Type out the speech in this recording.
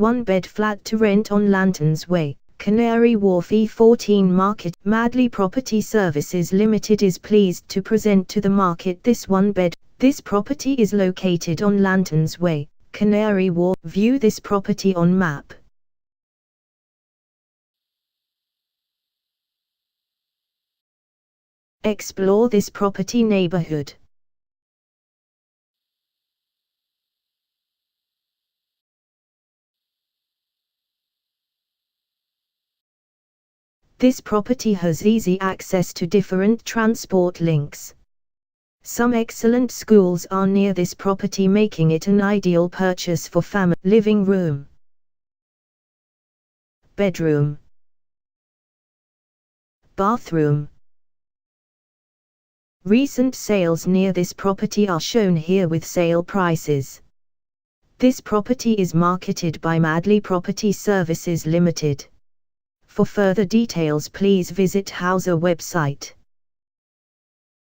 1-bed flat to rent on Lanterns Way, Canary Wharf E14 Market. Madley Property Services Limited is pleased to present to the market this 1-bed. This property is located on Lanterns Way, Canary Wharf. View this property on map. Explore this property neighborhood. This property has easy access to different transport links. Some excellent schools are near this property, making it an ideal purchase for family. Living room, bedroom, bathroom. Recent sales near this property are shown here with sale prices. This property is marketed by Madley Property Services Limited. For further details, please visit Houser website.